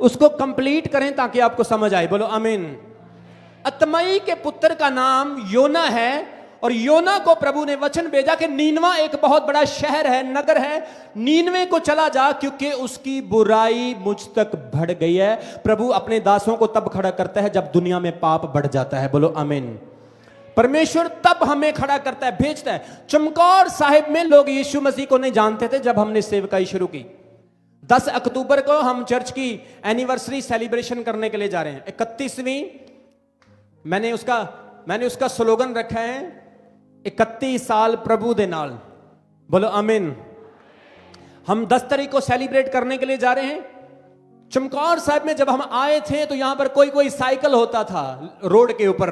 उसको कंप्लीट करें ताकि आपको समझ आए। बोलो आमीन। अतमई के पुत्र का नाम योना है और योना को प्रभु ने वचन भेजा कि नीनवा एक बहुत बड़ा शहर है, नगर है, नीनवे को चला जा क्योंकि उसकी बुराई मुझ तक बढ़ गई है। प्रभु अपने दासों को तब खड़ा करता है जब दुनिया में पाप बढ़ जाता है। बोलो आमीन। परमेश्वर तब हमें खड़ा करता है, भेजता है। चमकौर साहिब में लोग यीशु मसीह को नहीं जानते थे जब हमने सेवकाई शुरू की। 10 अक्टूबर को हम चर्च की एनिवर्सरी सेलिब्रेशन करने के लिए जा रहे हैं, 31वीं। मैंने उसका स्लोगन रखा है 31 साल प्रभु दे नाल। बोलो आमीन। हम 10 तारीख को सेलिब्रेट करने के लिए जा रहे हैं। चमकौर साहब में जब हम आए थे तो यहां पर कोई साइकिल होता था रोड के ऊपर,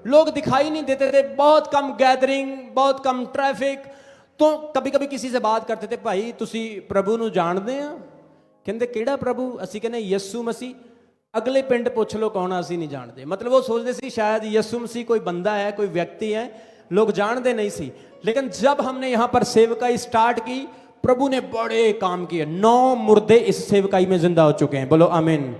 लोग दिखाई नहीं देते थे, बहुत कम गैदरिंग, बहुत कम ट्रैफिक। तो कभी कभी किसी से बात करते थे, भाई तुसी प्रभु ਨੂੰ ਜਾਣਦੇ ਆ? ਕਹਿੰਦੇ ਕਿਹੜਾ ਪ੍ਰਭੂ? ਅਸੀਂ ਕਹਿੰਦੇ ਯਿਸੂ ਮਸੀਹ। अगले पिंड पूछ लो कौन, ਅਸੀਂ नहीं जानते। मतलब वो सोचते सी शायद यीशु मसीह कोई बंदा है, कोई व्यक्ति है, लोग जानते नहीं सी। लेकिन जब हमने यहां पर सेवकाई स्टार्ट की, प्रभु ने बड़े काम किए। 9 मुर्दे इस सेवकाई में जिंदा हो चुके हैं। बोलो आमीन।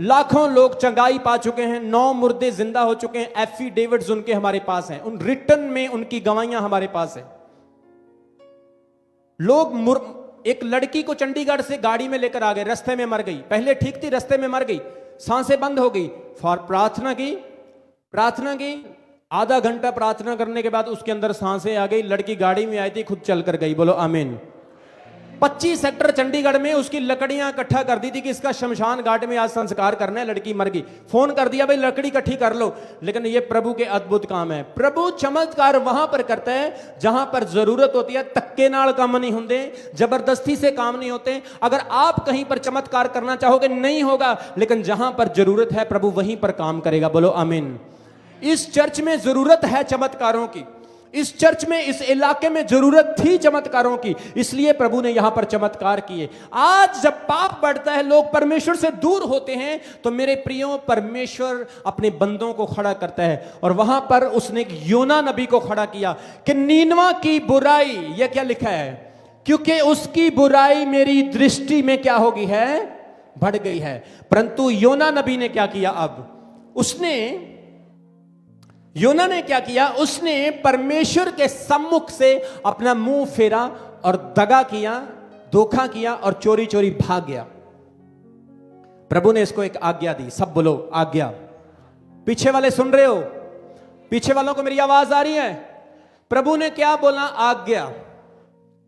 लाखों लोग चंगाई पा चुके हैं, 9 मुर्दे जिंदा हो चुके हैं। एफिडेविट्स उनके हमारे पास हैं, उन रिटर्न में उनकी गवाहियां हमारे पास है। लोग एक लड़की को चंडीगढ़ से गाड़ी में लेकर आ गए, रास्ते में मर गई। पहले ठीक थी, रास्ते में मर गई, सांसें बंद हो गई। प्रार्थना की, आधा घंटा प्रार्थना करने के बाद उसके अंदर सांसें आ गई। लड़की गाड़ी में आई थी, खुद चल कर गई। बोलो आमीन। 25 सेक्टर चंडीगढ़ में उसकी लकड़ियां इकट्ठा कर दी थी कि इसका शमशान घाट में आज संस्कार करना है। लड़की मर गई, फोन कर दिया भाई लकड़ी इकट्ठी कर लो। लेकिन ये प्रभु के अद्भुत काम है। प्रभु चमत्कार वहां पर करता है जहां पर जरूरत होती है। तक्के नाल काम नहीं होते, जबरदस्ती से काम नहीं होते। अगर आप कहीं पर चमत्कार करना चाहोगे नहीं होगा, लेकिन जहां पर जरूरत है प्रभु वहीं पर काम करेगा। बोलो आमीन। इस चर्च में जरूरत है चमत्कारों की, इस चर्च में, इस इलाके में जरूरत थी चमत्कारों की, इसलिए प्रभु ने यहां पर चमत्कार किए। आज जब पाप बढ़ता है, लोग परमेश्वर से दूर होते हैं, तो मेरे प्रियो परमेश्वर अपने बंदों को खड़ा करता है। और वहां पर उसने एक योना नबी को खड़ा किया कि नीनवा की बुराई, यह क्या लिखा है? क्योंकि उसकी बुराई मेरी दृष्टि में क्या होगी है? बढ़ गई है। परंतु योना नबी ने क्या किया? अब योना ने क्या किया? उसने परमेश्वर के सम्मुख से अपना मुंह फेरा और दगा किया, धोखा किया और चोरी चोरी भाग गया। प्रभु ने इसको एक आज्ञा दी। सब बोलो आज्ञा। पीछे वाले सुन रहे हो? पीछे वालों को मेरी आवाज आ रही है? प्रभु ने क्या बोला?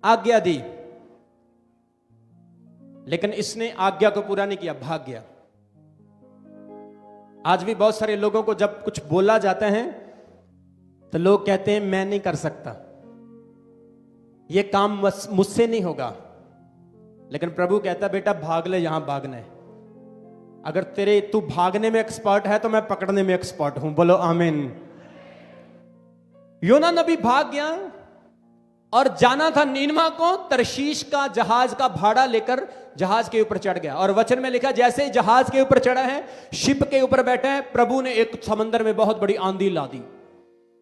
आज्ञा दी। लेकिन इसने आज्ञा को पूरा नहीं किया, भाग गया। आज भी बहुत सारे लोगों को जब कुछ बोला जाता है तो लोग कहते हैं मैं नहीं कर सकता, यह काम मुझसे नहीं होगा। लेकिन प्रभु कहता बेटा भाग ले जहां भागना है। अगर तू भागने में एक्सपर्ट है तो मैं पकड़ने में एक्सपर्ट हूं। बोलो आमीन। योना नबी भाग गया और जाना था नीनवा को। तरशीश का जहाज का भाड़ा लेकर जहाज के ऊपर चढ़ गया। और वचन में लिखा जैसे ही जहाज के ऊपर चढ़ा है, शिप के ऊपर बैठा है, प्रभु ने एक समंदर में बहुत बड़ी आंधी ला दी।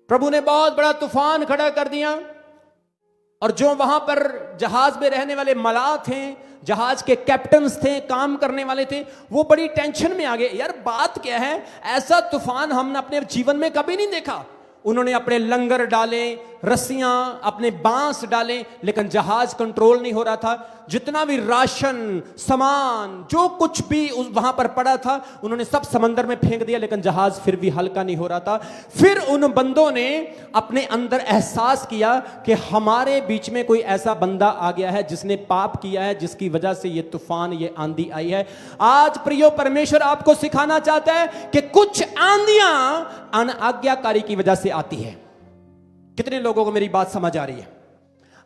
प्रभु ने बहुत बड़ा तूफान खड़ा कर दिया। और जो वहां पर जहाज में रहने वाले मलाह थे, जहाज के कैप्टन्स थे, काम करने वाले थे, वो बड़ी टेंशन में आ गए। यार बात क्या है? ऐसा तूफान हमने अपने जीवन में कभी नहीं देखा। उन्होंने अपने लंगर डाले, रस्सियां, अपने बांस डाले, लेकिन जहाज कंट्रोल नहीं हो रहा था। जितना भी राशन, सामान, जो कुछ भी वहां पर पड़ा था, उन्होंने सब समंदर में फेंक दिया, लेकिन जहाज फिर भी हल्का नहीं हो रहा था। फिर उन बंदों ने अपने अंदर एहसास किया कि हमारे बीच में कोई ऐसा बंदा आ गया है जिसने पाप किया है, जिसकी वजह से ये तूफान, ये आंधी आई है। आज प्रियो परमेश्वर आपको सिखाना चाहता है कि कुछ आंधियां अनाज्ञाकारी की वजह से आती है। कितने लोगों को मेरी बात समझ आ रही है?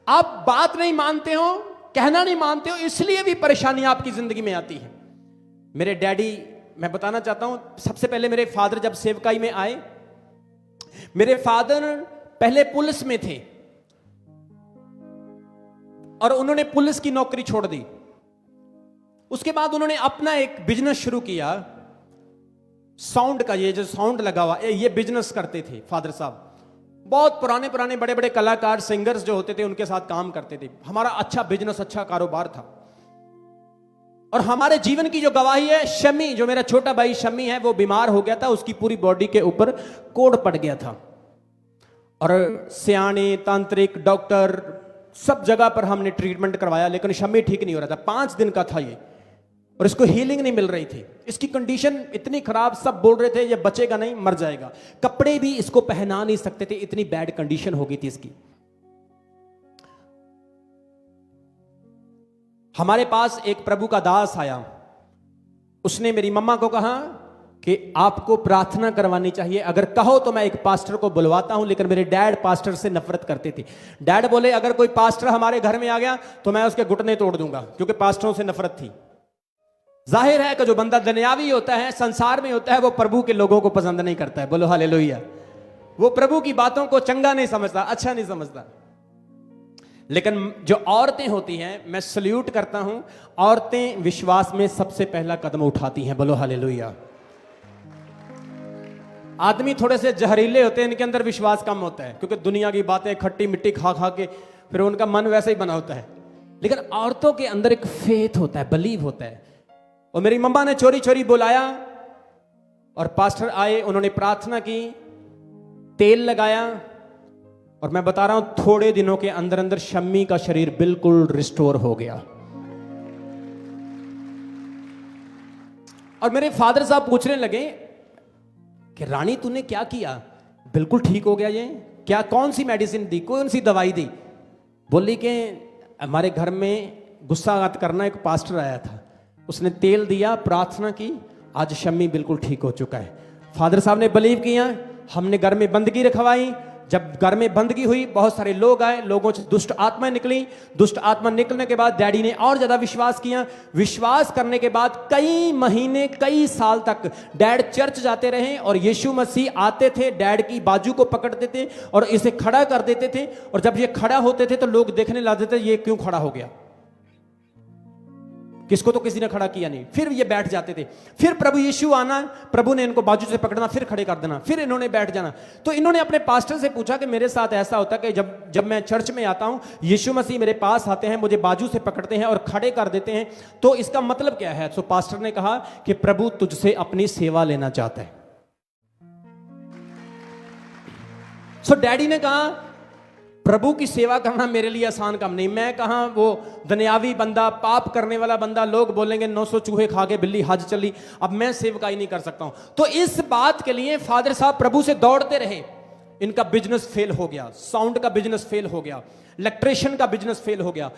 आप बात नहीं मानते हो, कहना नहीं मानते हो, इसलिए भी परेशानी आपकी जिंदगी में आती है। मेरे डैडी, मैं बताना चाहता हूं, सबसे पहले मेरे फादर जब सेवकाई में आए, मेरे फादर पहले पुलिस में थे और उन्होंने पुलिस की नौकरी छोड़ दी। उसके बाद उन्होंने अपना एक बिजनेस शुरू किया, साउंड का। ये जो साउंड लगा हुआ, ये बिजनेस करते थे फादर साहब। बहुत पुराने पुराने बड़े बड़े कलाकार, सिंगर्स जो होते थे, उनके साथ काम करते थे। हमारा अच्छा बिजनेस, अच्छा कारोबार था। और हमारे जीवन की जो गवाही है, शमी जो मेरा छोटा भाई शमी है, वो बीमार हो गया था, उसकी पूरी बॉडी के ऊपर कोड़ पड़ गया था और सियाने, तांत्रिक, डॉक्टर सब जगह पर हमने ट्रीटमेंट करवाया, लेकिन शमी ठीक नहीं हो रहा था। 5 दिन का था ये और इसको हीलिंग नहीं मिल रही थी। इसकी कंडीशन इतनी खराब, सब बोल रहे थे ये बचेगा नहीं, मर जाएगा। कपड़े भी इसको पहना नहीं सकते थे, इतनी बैड कंडीशन हो गई थी इसकी। हमारे पास एक प्रभु का दास आया, उसने मेरी मम्मा को कहा कि आपको प्रार्थना करवानी चाहिए, अगर कहो तो मैं एक पास्टर को बुलवाता हूं। लेकिन मेरे डैड पास्टर से नफरत करते थे। डैड बोले अगर कोई पास्टर हमारे घर में आ गया तो मैं उसके घुटने तोड़ दूंगा, क्योंकि पास्टरों से नफरत थी। जाहिर है कि जो बंदा दुनियावी होता है, संसार में होता है, वो प्रभु के लोगों को पसंद नहीं करता है। बोलो हालेलुया। वो प्रभु की बातों को चंगा नहीं समझता, अच्छा नहीं समझता। लेकिन जो औरतें होती हैं, मैं सल्यूट करता हूं, औरतें विश्वास में सबसे पहला कदम उठाती हैं। बोलो हालेलुया। आदमी थोड़े से जहरीले होते हैं, इनके अंदर विश्वास कम होता है, क्योंकि दुनिया की बातें खट्टी मिट्टी खा खा के फिर उनका मन वैसे ही बना होता है। लेकिन औरतों के अंदर एक फेथ होता है, बिलीव होता है। और मेरी मम्मा ने चोरी चोरी बुलाया और पास्टर आए, उन्होंने प्रार्थना की, तेल लगाया, और मैं बता रहा हूं थोड़े दिनों के अंदर अंदर शम्मी का शरीर बिल्कुल रिस्टोर हो गया। और मेरे फादर साहब पूछने लगे कि रानी तूने क्या किया, बिल्कुल ठीक हो गया ये, क्या कौन सी मेडिसिन दी, कौन सी दवाई दी? बोली कि हमारे घर में गुस्सा करना एक पास्टर आया था, उसने तेल दिया, प्रार्थना की, आज शम्मी बिल्कुल ठीक हो चुका है। फादर साहब ने बिलीव किया, हमने घर में बंदगी रखवाई। जब घर में बंदगी हुई, बहुत सारे लोग आए, लोगों से दुष्ट आत्मा निकली। दुष्ट आत्मा निकलने के बाद डैडी ने और ज्यादा विश्वास किया। विश्वास करने के बाद कई महीने, कई साल तक डैड चर्च जाते रहे और यीशु मसीह आते थे, डैड की बाजू को पकड़ते थे और इसे खड़ा कर देते थे। और जब ये खड़ा होते थे तो लोग देखने लगते थे ये क्यों खड़ा हो गया, किसको तो किसी ने खड़ा किया नहीं। फिर ये बैठ जाते थे। फिर प्रभु यीशु आना, प्रभु ने इनको बाजू से पकड़ना, फिर खड़े कर देना, फिर इन्होंने बैठ जाना। तो इन्होंने अपने पास्टर से पूछा कि मेरे साथ ऐसा होता है कि जब मैं चर्च में आता हूं, यीशु मसीह मेरे पास आते हैं, मुझे बाजू से पकड़ते हैं और खड़े कर देते हैं, तो इसका मतलब क्या है? तो पास्टर ने कहा कि प्रभु तुझसे अपनी सेवा लेना चाहता है। सो डैडी ने कहा प्रभु की सेवा करना मेरे लिए आसान काम नहीं। मैं कहां वो दुनियावी बंदा, पाप करने वाला बंदा, लोग बोलेंगे 900 चूहे खा के बिल्ली हज चली, अब मैं सेवकाई नहीं कर सकता हूं। तो इस बात के लिए फादर साहब प्रभु से दौड़ते रहे। इनका बिजनेस फेल हो गया, साउंड का बिजनेस फेल हो गया, इलेक्ट्रिशियन का बिजनेस फेल हो गया,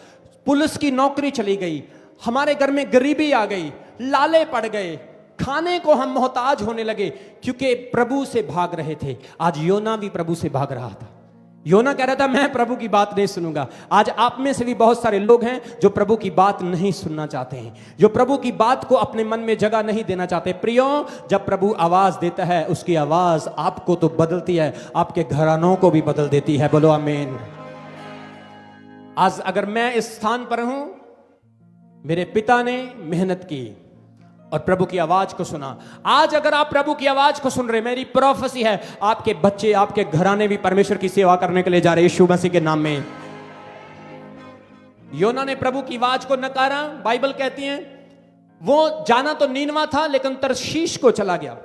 पुलिस की नौकरी चली गई, हमारे घर में गरीबी आ गई, लाले पड़ गए, खाने को हम मोहताज होने लगे, क्योंकि प्रभु से भाग रहे थे। आज योना भी प्रभु से भाग रहा था। योना कह रहा था मैं प्रभु की बात नहीं सुनूंगा। आज आप में से भी बहुत सारे लोग हैं जो प्रभु की बात नहीं सुनना चाहते हैं, जो प्रभु की बात को अपने मन में जगह नहीं देना चाहते। प्रियो, जब प्रभु आवाज देता है, उसकी आवाज आपको तो बदलती है, आपके घरानों को भी बदल देती है। बोलो आमीन। आज अगर मैं इस स्थान पर हूं, मेरे पिता ने मेहनत की और प्रभु की आवाज को सुना। आज अगर आप प्रभु की आवाज को सुन रहे, मेरी प्रोफेसी है, आपके बच्चे, आपके घराने भी परमेश्वर की सेवा करने के लिए जा रहे हैं, यीशु मसीह के नाम में। योना ने प्रभु की आवाज को नकारा। बाइबल कहती है वो जाना तो नीनवा था, लेकिन तरशीश को चला गया।